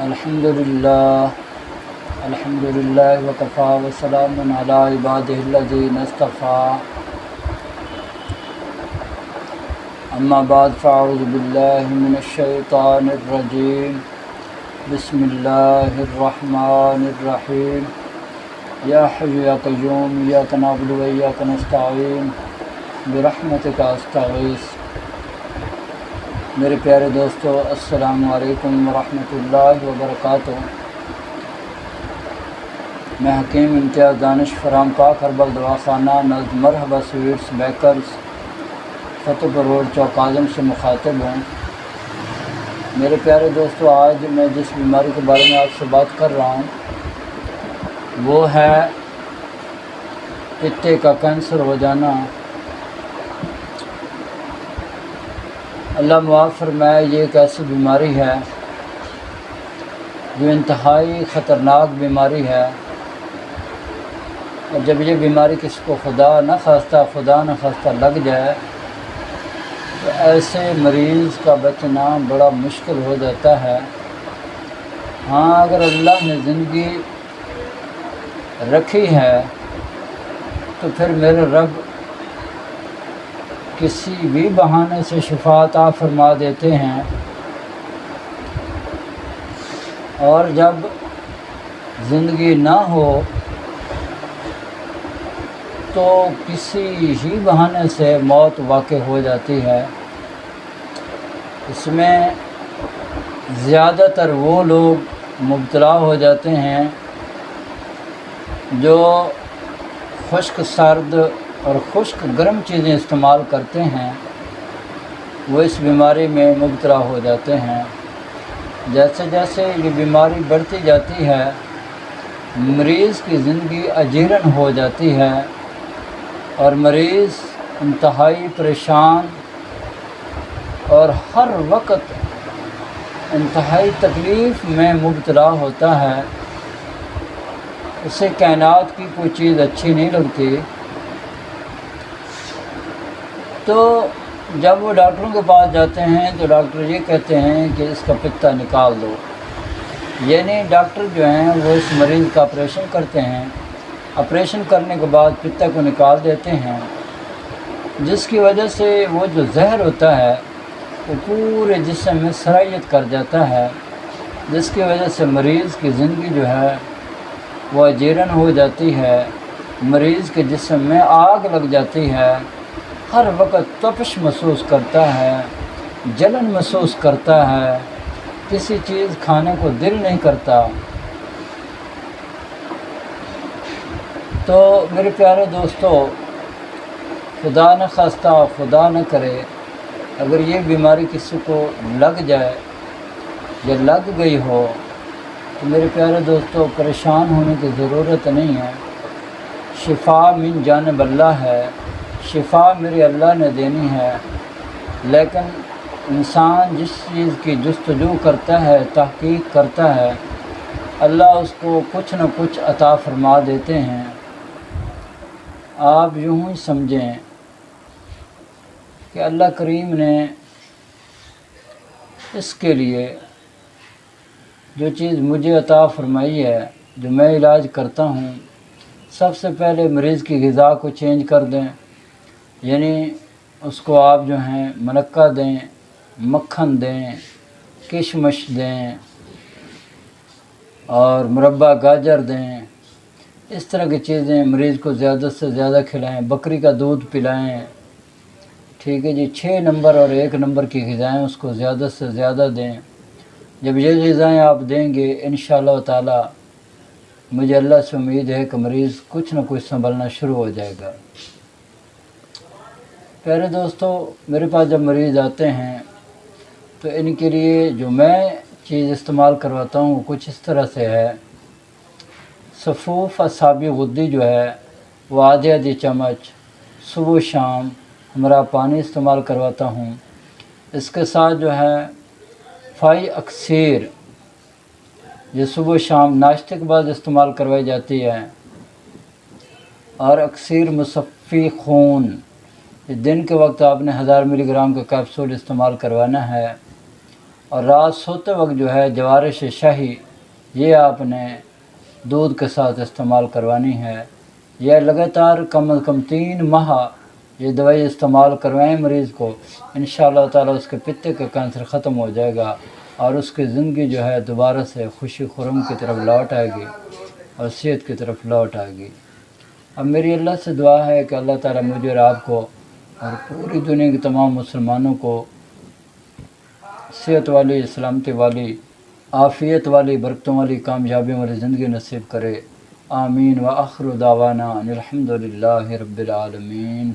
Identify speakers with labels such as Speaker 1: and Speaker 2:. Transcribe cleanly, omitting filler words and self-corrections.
Speaker 1: الحمدللہ وکفا وسلام علی عبادہ الذین اصطفیٰ اما بعد فاعوذ باللہ من الشیطان الرجیم بسم اللہ الرحمن الرحیم یا حی یا قیوم ایاک نعبد و ایاک نستعین برحمتک استغیث۔ میرے پیارے دوستو، السلام علیکم ورحمۃ اللہ وبرکاتہ۔ میں حکیم امتیاز دانش فرام پاک ہربل دواخانہ نزد مرحبا سویٹس بیکرز فتح پور روڈ چوک اعظم سے مخاطب ہوں۔ میرے پیارے دوستو، آج میں جس بیماری کے بارے میں آپ سے بات کر رہا ہوں وہ ہے پتے کا کینسر ہو جانا۔ اللہ معاف فرمائے، یہ ایک ایسی بیماری ہے جو انتہائی خطرناک بیماری ہے، اور جب یہ بیماری کسی کو خدا نہ خواستہ لگ جائے تو ایسے مریض کا بچنا بڑا مشکل ہو جاتا ہے۔ ہاں، اگر اللہ نے زندگی رکھی ہے تو پھر میرے رب کسی بھی بہانے سے شفا عطا فرما دیتے ہیں، اور جب زندگی نہ ہو تو کسی ہی بہانے سے موت واقع ہو جاتی ہے۔ اس میں زیادہ تر وہ لوگ مبتلا ہو جاتے ہیں جو خشک سرد اور خشک گرم چیزیں استعمال کرتے ہیں، وہ اس بیماری میں مبتلا ہو جاتے ہیں۔ جیسے جیسے یہ بیماری بڑھتی جاتی ہے، مریض کی زندگی اجیرن ہو جاتی ہے اور مریض انتہائی پریشان اور ہر وقت انتہائی تکلیف میں مبتلا ہوتا ہے۔ اسے کائنات کی کوئی چیز اچھی نہیں لگتی، تو جب وہ ڈاکٹروں کے پاس جاتے ہیں تو ڈاکٹر یہ کہتے ہیں کہ اس کا پتا نکال دو، یعنی ڈاکٹر جو ہیں وہ اس مریض کا آپریشن کرتے ہیں، آپریشن کرنے کے بعد پتا کو نکال دیتے ہیں، جس کی وجہ سے وہ جو زہر ہوتا ہے وہ پورے جسم میں سرایت کر جاتا ہے، جس کی وجہ سے مریض کی زندگی جو ہے وہ اجیرن ہو جاتی ہے، مریض کے جسم میں آگ لگ جاتی ہے، ہر وقت تپش محسوس کرتا ہے، جلن محسوس کرتا ہے، کسی چیز کھانے کو دل نہیں کرتا۔ تو میرے پیارے دوستو، خدا نہ خواستہ، خدا نہ کرے، اگر یہ بیماری کسی کو لگ جائے یا لگ گئی ہو تو میرے پیارے دوستو پریشان ہونے کی ضرورت نہیں ہے۔ شفا من جانب اللہ ہے، شفا میرے اللہ نے دینی ہے، لیکن انسان جس چیز کی جستجو کرتا ہے، تحقیق کرتا ہے، اللہ اس کو کچھ نہ کچھ عطا فرما دیتے ہیں۔ آپ یوں ہی سمجھیں کہ اللہ کریم نے اس کے لیے جو چیز مجھے عطا فرمائی ہے، جو میں علاج کرتا ہوں، سب سے پہلے مریض کی غذا کو چینج کر دیں، یعنی اس کو آپ جو ہیں منقع دیں، مکھن دیں، کشمش دیں اور مربع گاجر دیں، اس طرح کی چیزیں مریض کو زیادہ سے زیادہ کھلائیں، بکری کا دودھ پلائیں، ٹھیک ہے جی۔ 6 نمبر اور 1 نمبر کی غذائیں اس کو زیادہ سے زیادہ دیں۔ جب یہ غذائیں آپ دیں گے انشاءاللہ تعالی، مجھے اللہ سے امید ہے کہ مریض کچھ نہ کچھ سنبھلنا شروع ہو جائے گا۔ پیارے دوستو، میرے پاس جب مریض آتے ہیں تو ان کے لیے جو میں چیز استعمال کرواتا ہوں وہ کچھ اس طرح سے ہے۔ صفوف اعصابی غدی جو ہے وہ آدھی چمچ صبح و شام ہمارا پانی استعمال کرواتا ہوں۔ اس کے ساتھ جو ہے فائی اکسیر، یہ صبح و شام ناشتے کے بعد استعمال کروائی جاتی ہے، اور اکسیر مصفی خون، دن کے وقت آپ نے 1000 ملی گرام کا کیپسول استعمال کروانا ہے، اور رات سوتے وقت جو ہے جوارش شاہی یہ آپ نے دودھ کے ساتھ استعمال کروانی ہے۔ یہ لگاتار کم از کم 3 ماہ یہ دوائی استعمال کروائیں مریض کو، انشاءاللہ تعالیٰ اس کے پتے کا کینسر ختم ہو جائے گا اور اس کی زندگی جو ہے دوبارہ سے خوشی خرم کی طرف لوٹ آئے گی اور صحت کی طرف لوٹ آئے گی۔ اب میری اللہ سے دعا ہے کہ اللہ تعالیٰ مجھے اور آپ کو اور پوری دنیا کے تمام مسلمانوں کو صحت والی، سلامتی والی، عافیت والی، برکتوں والی، کامیابی والی زندگی نصیب کرے۔ آمین۔ وآخر دعوانا ان الحمد للہ رب العالمین۔